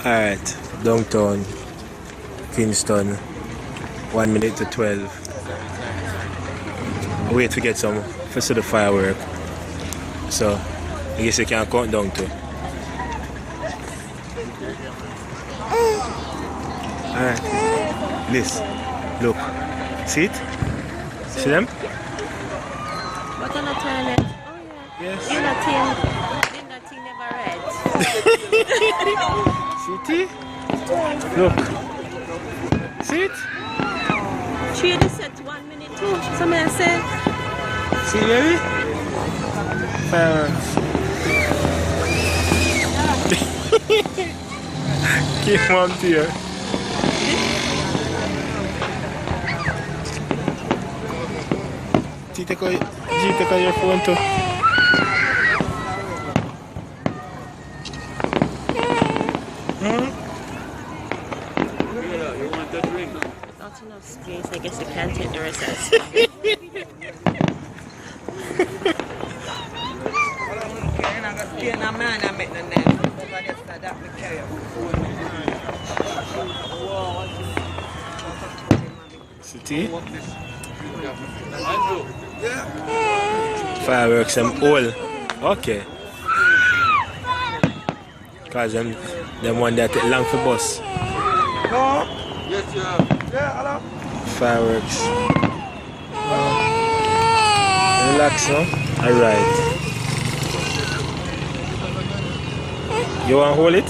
Alright, downtown Kingston, 1 minute to 12. Wait to get some for the firework. So I guess you can count down to. Alright. Liz, look. See it? See them? What on the toilet? Oh yeah. Yes. In that thing never read. See it? Look. See it? She had set 1 minute too. Somebody said. See baby? Fireworks. Keep on here. Take out your phone too. You want that ring? Not enough space. I guess you can't take the rest of it. City? Fireworks them all. Okay. Cause them one that take long for bus. Yes, yeah, hello. Fireworks. Relax now. Alright. You wanna hold it?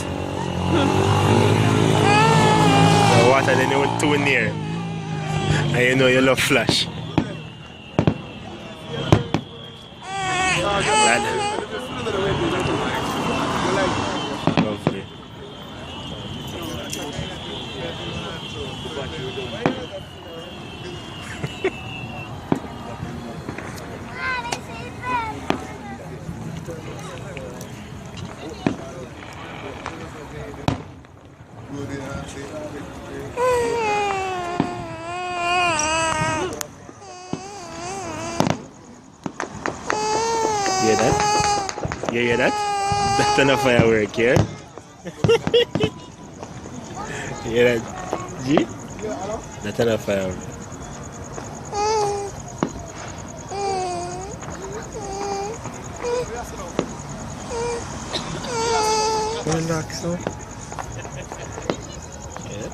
The water then you went too near. And you know you love flash. Lovely. You hear that? You hear that? That's not a firework here. You hear that? G? That's not a firework. Relax now. Yeah.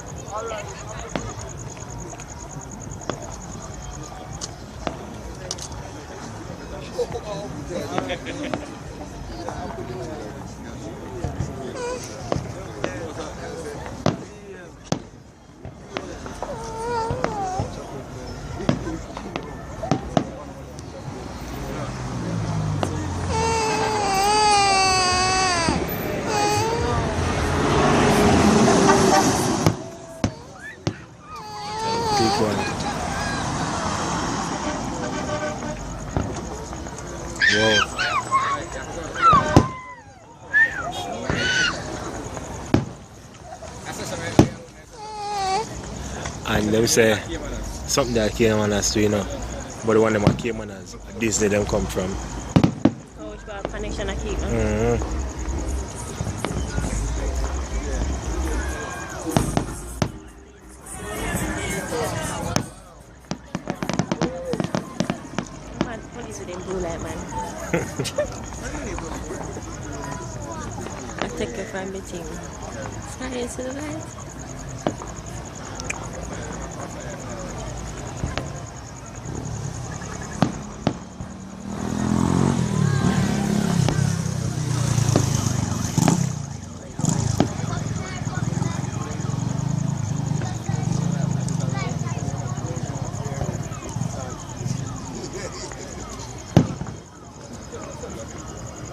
Big one. Whoa. And them say something that came on us too, you know. But the one them that came on us, Disney them come from. Oh, which got a connection I keep. Police with them blue light, man. I take it from the team. Sky into the light.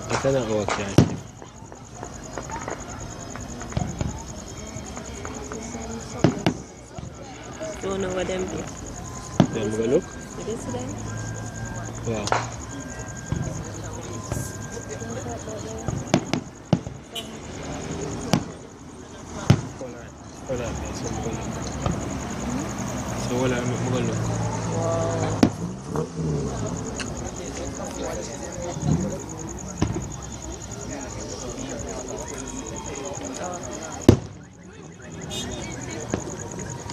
I cannot walk here. Don't know what them be. Them go look? You did see them? Wow. Hold on, so I'm gonna look. So hold on, I'm gonna look. Wow.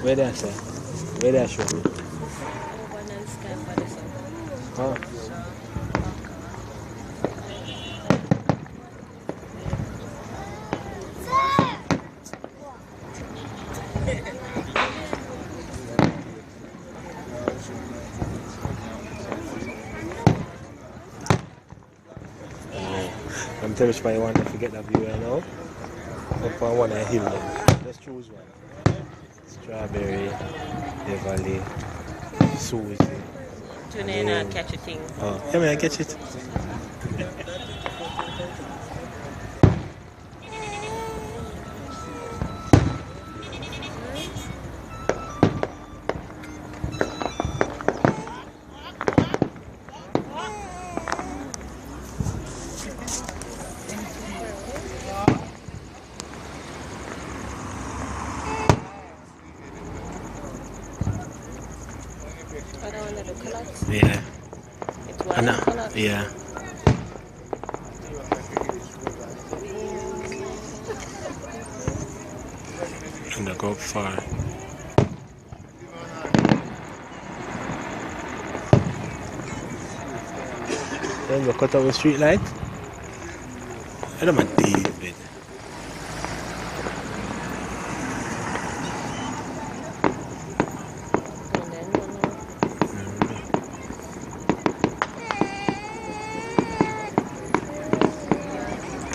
Where they say? Where they show? Over and sky for the sun. Oh. I'm telling you, I want to forget that view right now. Up on one hill there. Just choose one. Strawberry, the valley, Susie. Today not catch a thing. Oh, yeah, man, I catch it. I don't want to look a lot. Yeah. It's one color. Yeah. And I go up far. Then we cut out the street light. I don't mind David. And then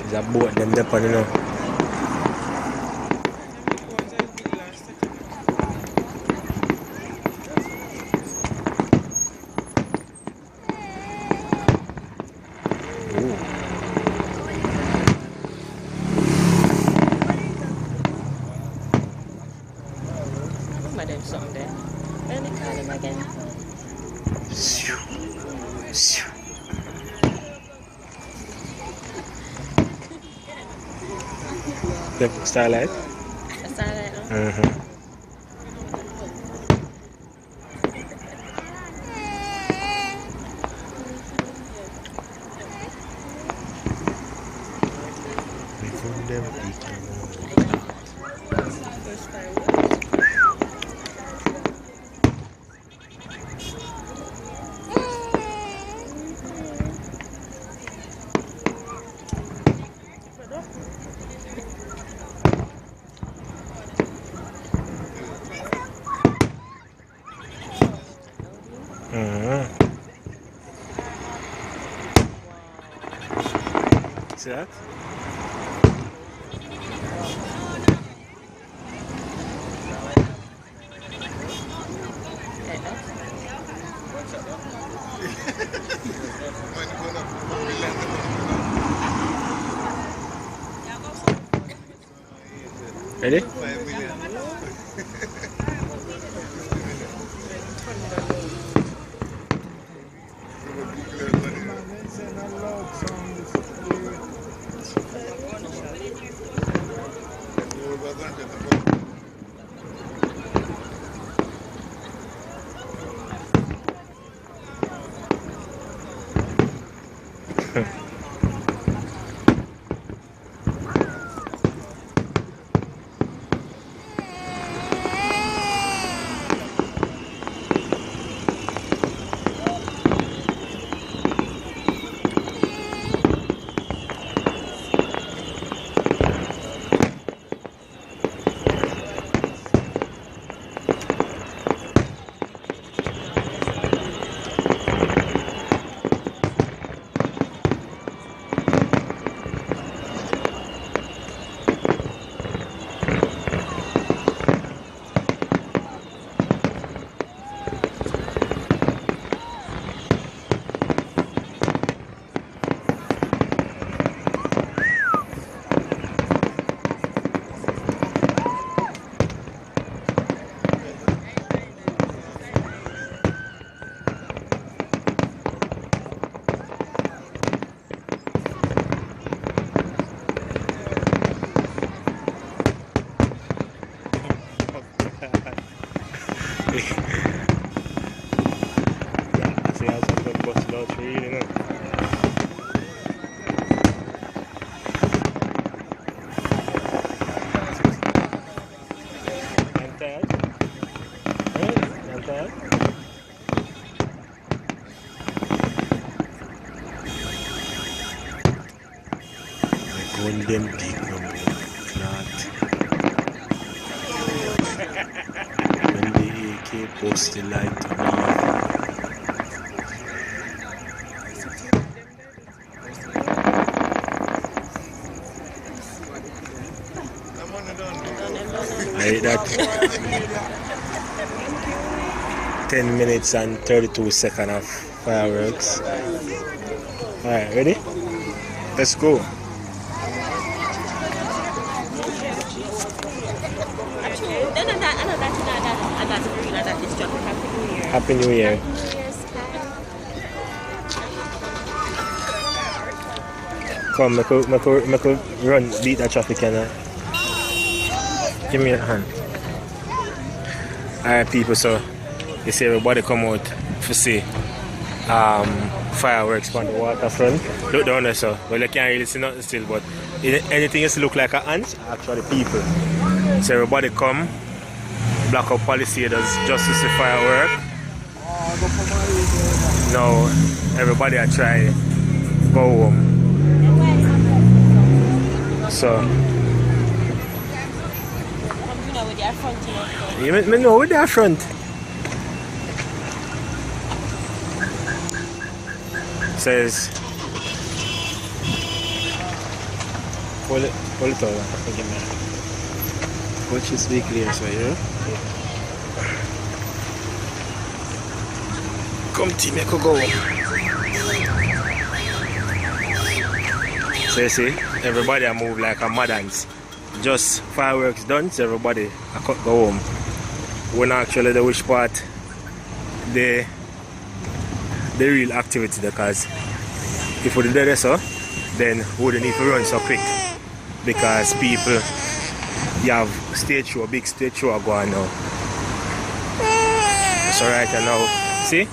There's a boat them there, you know. there's something there. Let me call him again. The starlight? A starlight, no? Mm-hmm. Years Firework. See that? Ready? them deep number. Not. When the AK post the light on me. I hate that. 10 minutes and 32 seconds of fireworks. Alright, ready? Let's go. Happy New Year. Come, make a run, beat that traffic, can I? Give me your hand. Alright, people, so you see everybody come out to see fireworks on the waterfront. Look down there, so well, you can't really see nothing still, but anything else look like an ant, actually people. So everybody come, block up Palisades just to see firework. Now everybody I try go home. So you may know with their front. Says hold it over. Watch this be clear, so you know. Come team, make a go. So you see, everybody move like a madans. Just fireworks done, so everybody go home. We're not actually the which part the real activity, because if we did this so, then we wouldn't need to run so quick, because people, you have stage show, big stage show going now. So right now, see,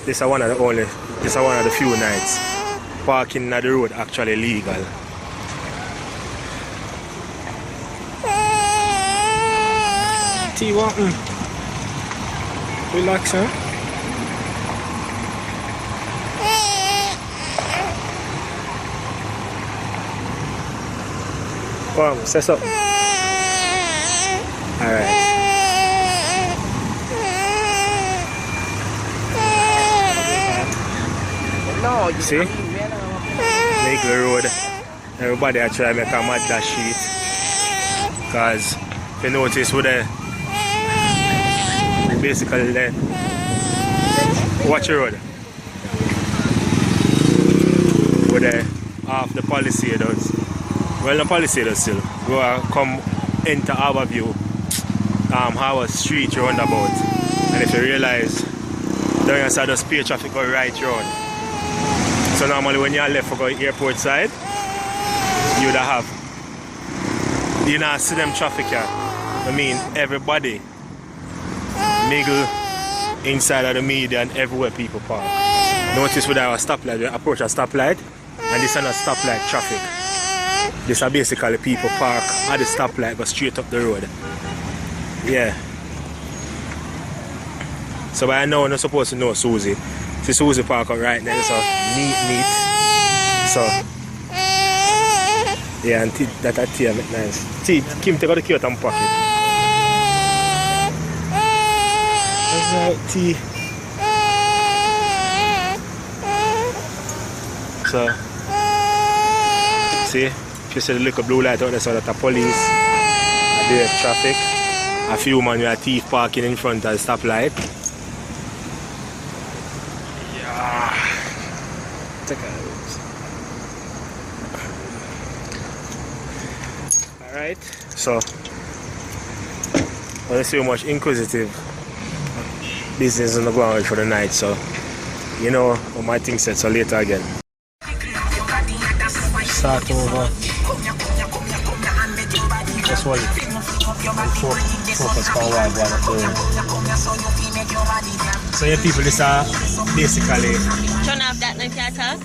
this is one of the few nights parking on the road actually legal. Tea what? Relax, huh? Come, say something. Alright. No, you see? Make the road. Everybody I try to make a mad dash sheet. Because if you notice with the basically there. Watch the road. With the half the Palisades. Well, the Palisades still. Go come enter Harbour View, Harbour Street roundabout. And if you realize, down your side of speed traffic go right round. So normally when you're left for go airport side, you would have, you know, see them traffic here. I mean, everybody mingle inside of the media and everywhere people park. Notice with our stoplight, we approach a stoplight, and this is not stoplight traffic. This are basically people park at the stoplight, go straight up the road. Yeah. So by now, I'm not supposed to know Susie. See Susie park up right there, so neat. So, yeah, and that tea make nice. See, Kim take out the key out and pocket. That's right, tea. So, see, if you see the little blue light out there, so that the police, there's traffic. A few man with a thief parking in front of the stoplight. Yeah. Take a look. Alright, so I don't see much inquisitive business on the ground for the night, so you know what my thing said, so later again. Start over. Just hold it. Focus for a while while I'm doing. So yeah, people, this are basically turn off that night attack.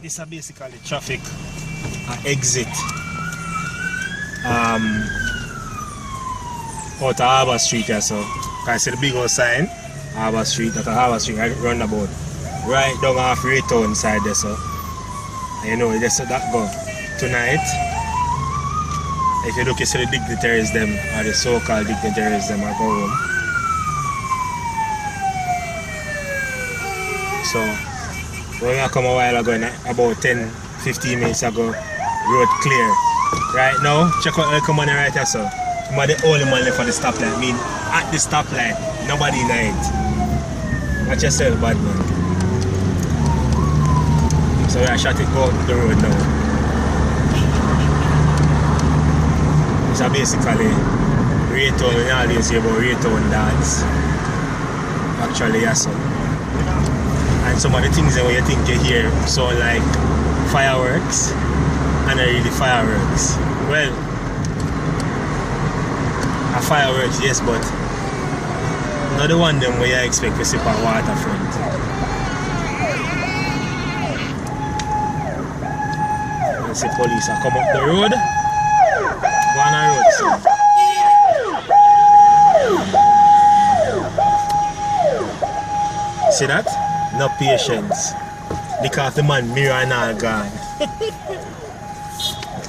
This are basically traffic exit out of Harbour Street here, so I see the big old sign Harbour Street, at Harbour Street, right roundabout, right down off Raytown side there, so And you know, just that go. Tonight, if you look, you see the dignitaries them, or the so-called dignitaries them, are go home. So, when I come a while ago, about 10-15 minutes ago, road clear. Right now, check out the money right here, so. I'm the only man left for the stoplight. I mean, at the stoplight, nobody in it. Watch yourself, bad man. So I shot it go up the road now. So basically, Raytown, we always hear about Raytown dance. Actually, yes. So. And some of the things that you think you hear sound like fireworks, and are really fireworks. Well, a fireworks, yes, but not the one them where you expect to see on Waterfront. You see police are come up the road. Go on the road, so. See that? No patience. Because the man mirror now gone.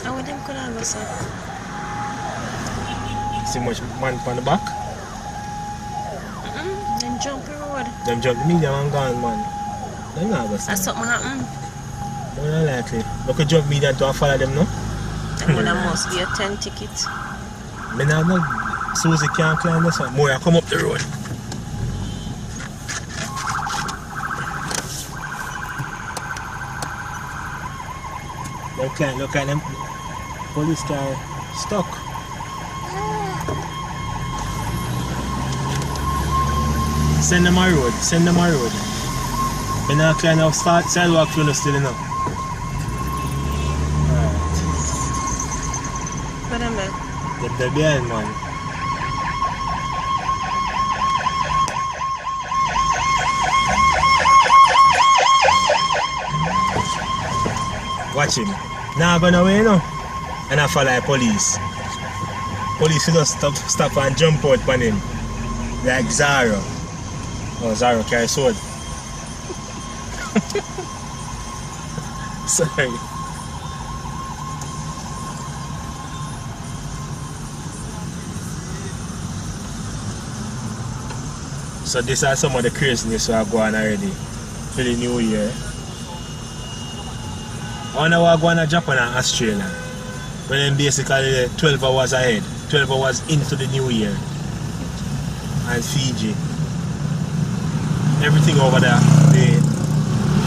How would them could have said? See much man on the back? Them jump the road. Them jump the medium and gone, man. Them not go That's something happen. More than likely. Look at jump medium to follow them, no? Them would have must be a 10 tickets. Me now no Susie can't climb this one. More come up the road. Look at them police car stuck. Send them a road, send them a road. When I climb up sidewalk for still enough. Alright. What am I? They're behind, man. Watch him. Now gonna away, you know. And I follow the police. Police will just stop and jump out on him. Like Zaro. Oh, Zaro carry sword. Sorry. So these are some of the craziness we are going already for the new year. I wonder what going to Japan and Australia. When then basically 12 hours ahead, 12 hours into the new year. And Fiji. Everything over there, the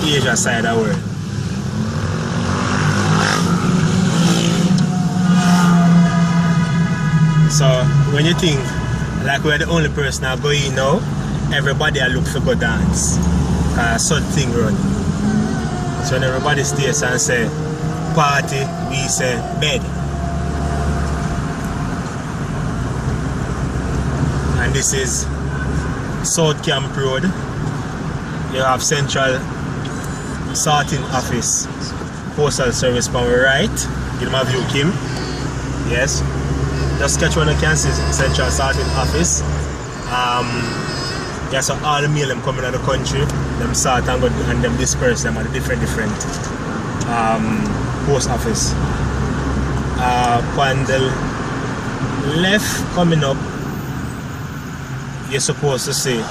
Asia side of the world. So when you think like we're the only person that go in now, everybody look for go dance. Cause something run. So when everybody stays and say party, we say bed. And this is South Camp Road. You have Central Sorting Office, Postal Service on the right. Give them a view, Kim. Yes. Just catch one you can see Central Sorting Office. Yeah, so all the mail them coming out of the country, them sort and go and them disperse them at the different post office. On the left coming up, you're supposed to see,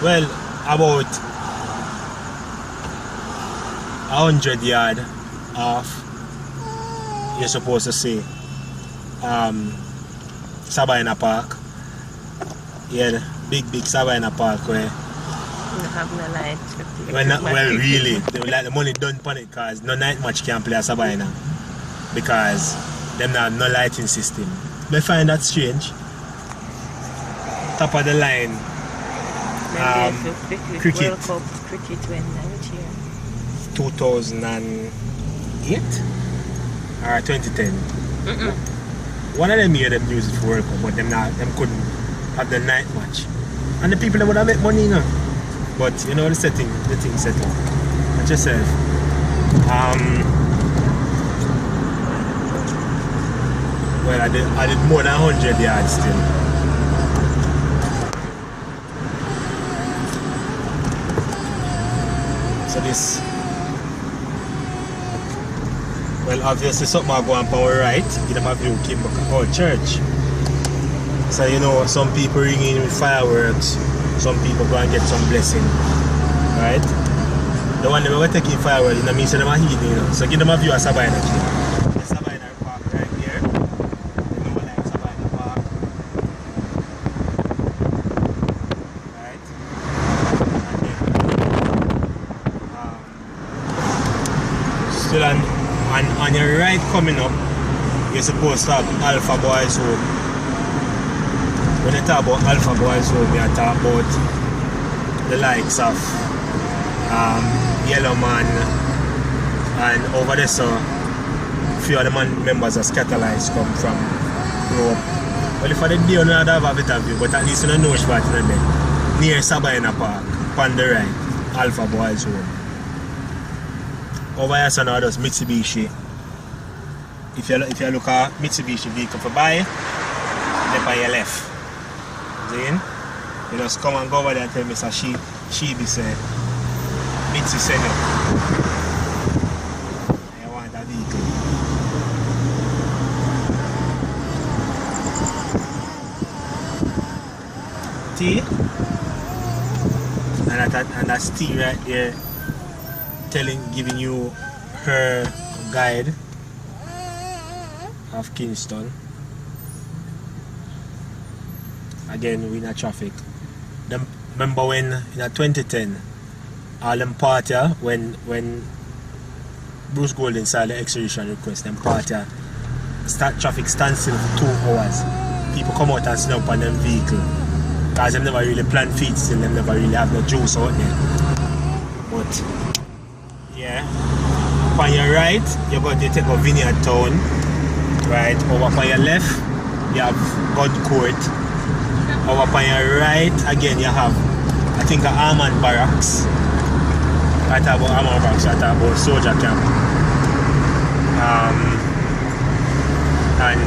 well, about 100 yards off, you're supposed to see Sabina Park. Yeah, big Sabina Park where You have no light. well really, like the money done on it because no night match can play at Sabina because them have no lighting system. I find that strange. Top of the line. Cricket. World Cup cricket when which year? 2008 or 2010. One of them here them use it for World Cup, but them couldn't have the night match. And the people that would have made money, you know. But you know the thing set up. Watch yourself. Well, I did more than 100 yards still. So this Well, obviously something I go on our right, give them a view Kimboka Church. So you know, some people ring in with fireworks, some people go and get some blessing. Right? The one they were taking fireworks, you know, means them are healing, you know. So give them a view of Sabina. The Sabina Park right here. Remember like Sabina Park. Right? And then, still on your right coming up, you're supposed to have Alpha Boys Home. When I talk about Alpha Boys Home, I talk about the likes of Yellow Man, and over there so a few of the members of Scatterlights come from Europe. Well, if I did do not have a better view, but at least you know which part in there. Near Sabina Park, on the right, Alpha Boys Home. Over here so now there's Mitsubishi. If you look at Mitsubishi vehicle for buy, they're on your left. See? You just come and go over there and tell me so she be say Mitsu send you. I want a vehicle. T and that's T right there giving you her guide of Kingston. Again, we're in a traffic. Remember when in 2010 all them party when Bruce Golden saw the extradition request, them party traffic standstill for 2 hours. People come out and sit up on them vehicle because them never really plan feet still, them never really have the juice out there. But yeah, on your right you're going to take a Vineyard Town. Right, over on your left you have God Court. Over on your right again you have I think an Armand Barracks. I talk about Armand Barracks, I talk about soldier camp. And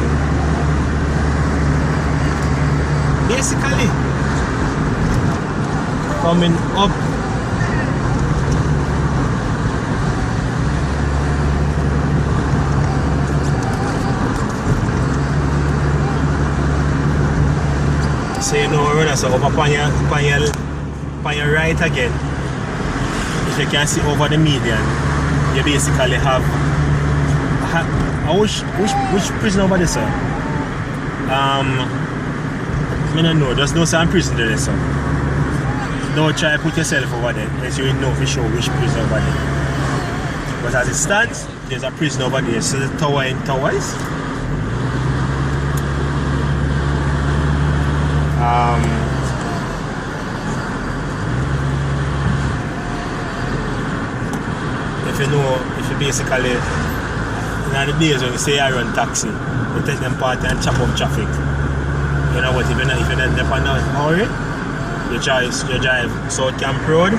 basically coming up so you know we're so over on your right again. If you can see over the median, you basically have which prison over there, sir? I don't know, there's no some prison there, sir. Don't try to put yourself over there unless you know for sure which prison over there. But as it stands, there's a prison over there, so the tower in towers. If you basically in the days when you say I run taxi, you take them party and chop up traffic. You know what, if you're not dependent on hurry, you drive South Camp Road,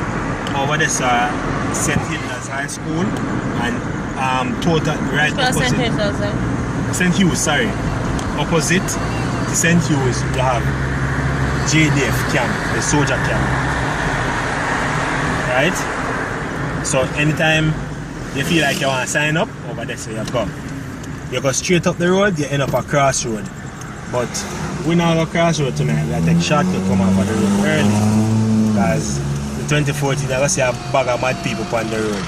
over there St. Hilda's High School, and total right opposite St. Hughes, sorry. Opposite to St. Hughes you have JDF camp, the soldier camp. Right? So anytime you feel like you want to sign up, over there so you go. You go straight up the road, you end up a crossroad. But we now go crossroad tonight, we take shortcut come off of the road early. Because in 2014 I see a bag of mad people on the road.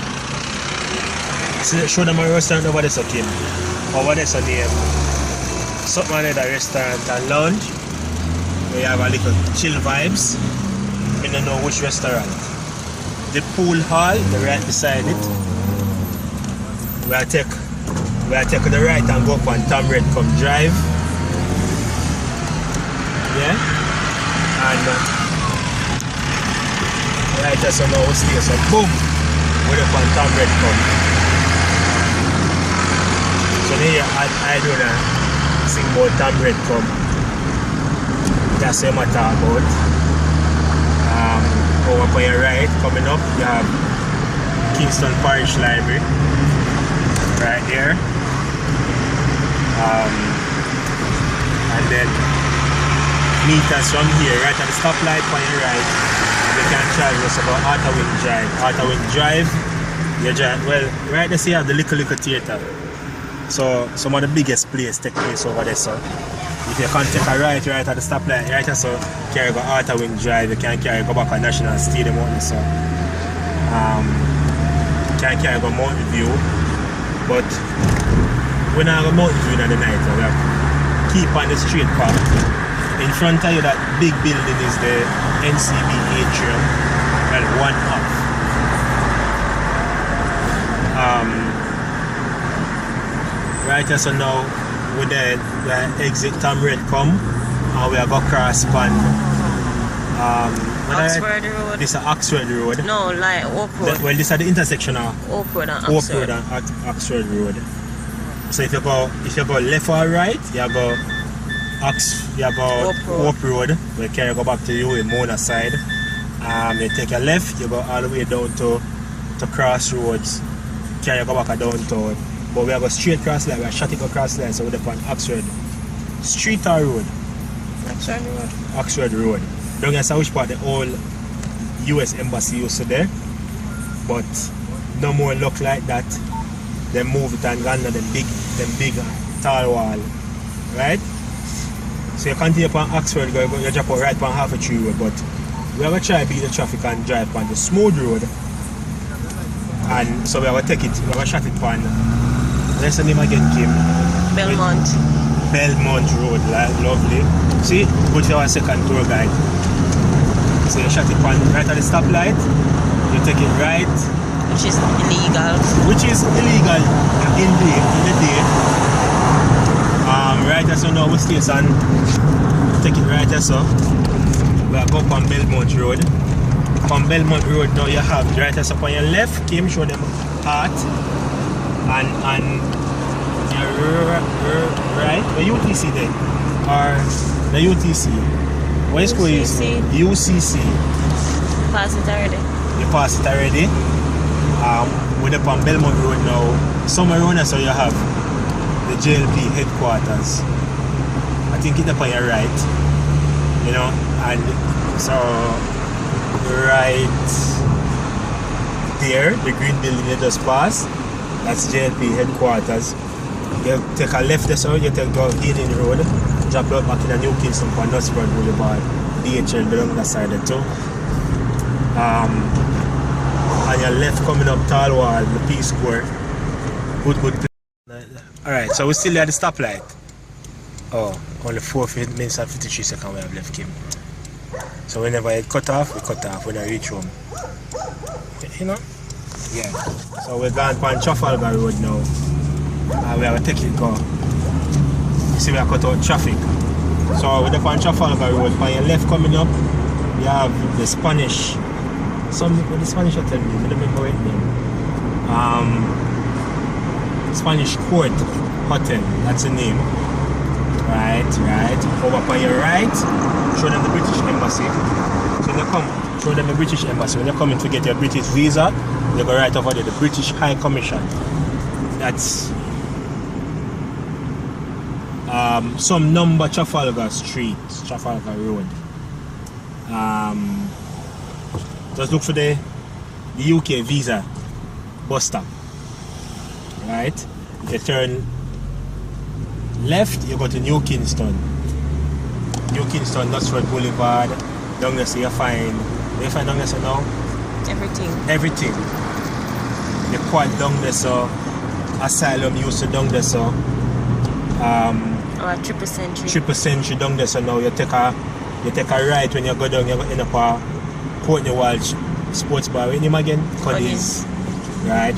So show them a restaurant over there so Kim. Over there so name something like a restaurant and lounge. We have a little chill vibes. I don't know which restaurant. The pool hall, the right beside it. We'll take the right and go up on Tom Redcombe Drive. Yeah? And right there so now we stay so boom! We're up on Tom Redcombe. So here I do sing about Tom Redcombe. That's what I'm talking about. Over on your right, coming up, you have Kingston Parish Library right there. And then meet us from here, right at the stoplight on your right. You can travel us about Waterfront Drive. Waterfront Drive, you drive, well, right there you have the little theatre. So some of the biggest plays take place over there, so if you can take a right at the stoplight, right so carry go Outer Wing Drive, you can carry go back on National Stadium out there, so can carry go Mountain View, but when I go Mountain View in the night, we have keep on the straight path. In front of you, that big building is the NCB atrium, well, one half. Right so now we the exit Tom Red come and we are going to cross pan Oxford Road. This is Oxford Road. No, like Oak Road. Well, this is the intersection of Oak Road and Oak Road and Oxford Road. So if you go left or right, you go Oak Road, where you go back to you Mona side. You take a left, you go all the way down to Crossroads, carry go back downtown. But we have a straight cross line, we are shutting across line, so we're on Oxford Street or Road? Oxford Road. Oxford Road. Don't get which part the old US Embassy used to there, but no more look like that. They moved it and gone to them big tall wall, right? So you continue upon Oxford, you drop out right on half a tree road, but we are going to try to beat the traffic and drive on the smooth road. And so we are going to take it, we are going to shut it on, what's the name again, Kim? Belmont. Belmont Road, lovely. See, good for our second tour guide. So you shut it on right at the stoplight, you take it right. Which is illegal. In the day. Right as you know, we station, take it right as so. We are going on Belmont Road. On Belmont Road now you have right as up on your left, Kim show them heart. And right, the UTC there. Or the UTC. What is called UCC. Pass it already. You pass it already. We're up on Belmont Road now. Somewhere around there, so you have the JLP headquarters. I think it's up on your right. You know, and so right there, the green building you just passed, that's JLP headquarters. You take a left there, so you take down Hayden Road, drop out back in the New Kingston for Nutsford Boulevard, DHL belong that side there too. And your left coming up Tall Wall, the P Square. Good place. Alright, so we're still at the stoplight. Oh, only 4 minutes and 53 seconds we have left, Kim. So whenever it cut off, we cut off when I reach home. You know? Yeah. So we're going on Trafalgar Road now. And we have to take it go. You see we have cut out traffic. So we're on Trafalgar Road. On your left coming up, you have the Spanish. What the Spanish are telling me, I don't remember what name. Spanish Court Hotel, that's the name. Right. Over on your right, show them the British Embassy. So when you come, show them the British Embassy. When you're coming to get your British visa, you go right over there, the British High Commission. That's some number Trafalgar Street, Trafalgar Road. Just look for the UK visa bus stop. Right? You turn left, you go to New Kingston. New Kingston, Nutsford Boulevard. Down there, so you find down there so now? Everything. The quad down there so. Asylum used to down there so. Triple Century. Triple Century down there so now you take a right when you go down, you go in up a Courtney Walsh Sports Bar. What's name again? Cuddy's. Right.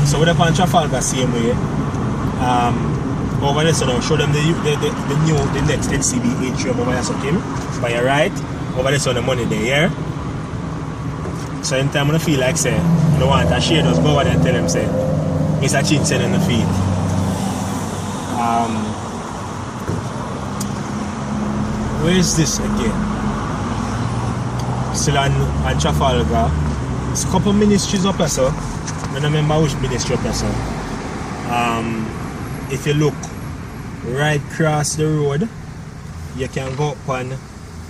So we're up on Trafalgar same way. Over there, so now show them the next NCB atrium over there, so Kim. By your right, over there, so the money there, yeah? So anytime I feel like say, I don't want to share, just go over there and tell them say, Mr. Chin said on the feet. Where is this again? Still on Trafalgar. It's a couple ministries up there, so I don't remember which ministry up there, so. If you look right across the road, you can go up on, I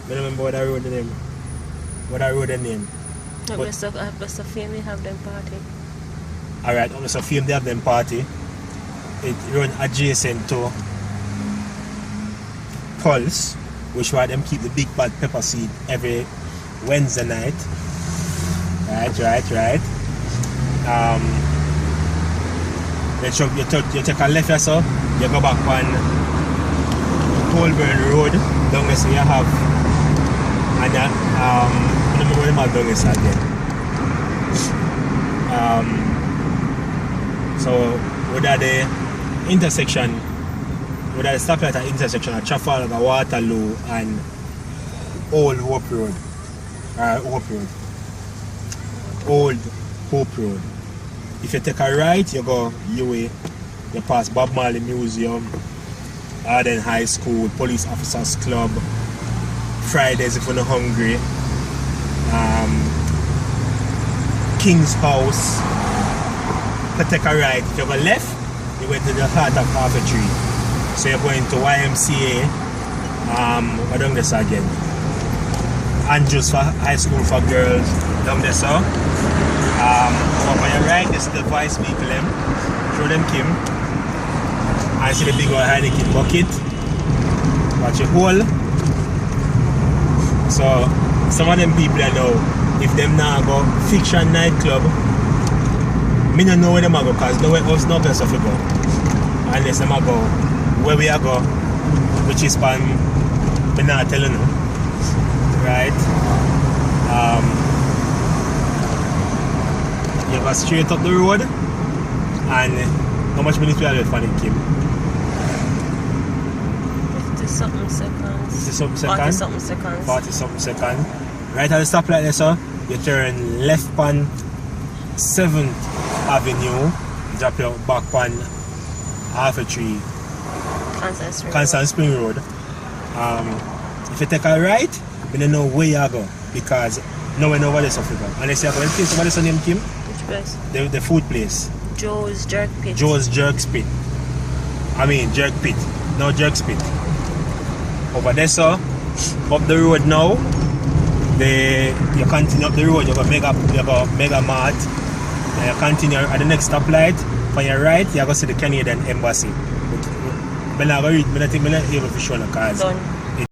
don't remember what that road the name. Best of fame we have them party. Alright, so film they have them party. It run adjacent to Pulse, which where them keep the big bad pepper seed every Wednesday night. Right. You take a left here, so you go back on Colburn Road. Down there, so you have, and I don't know where my down is again. So with the intersection, with the stoplight at intersection at Trafalgar, Waterloo, and Old Hope Road. Old Hope Road. If you take a right, you go UA, you pass Bob Marley Museum, Arden High School, Police Officers Club, Fridays if you're not hungry, King's House. If you take a right, if you go left, you went to the heart of Waterfront. So you're going to YMCA, I don't guess again. Andrews for high school for girls, down there, so. Up on your right, this is the vice vehicle, show them Kim. I see the big old Heineken bucket. Watch your hole. So, some of them people I know, if them now go Fiction nightclub, me don't know where them go, because nowhere else, no place to go. Unless them go where we are go, which is pan, me not telling you. Right? You go straight up the road, and how much minutes we have left for it, Kim? 50-something seconds. 50-something seconds? 40-something seconds. 40-something seconds. Right at the stoplight there, so you turn left on 7th Avenue, drop your back on Waterfront, Kingston Spring Road. If you take a right, you don't know where you go, because no one knows where to go. Unless you go to the place, what is the name, Kim? Which place? The food place. Joe's Jerk Pit. Joe's Jerk Pit. Jerk Pit. No, Jerk Pit. Over there, so, up the road now, you continue up the road, you go Mega Mart, and you continue at the next stoplight. On your right, you go see the Canadian Embassy. But I don't think I'm able to show the cars. Done.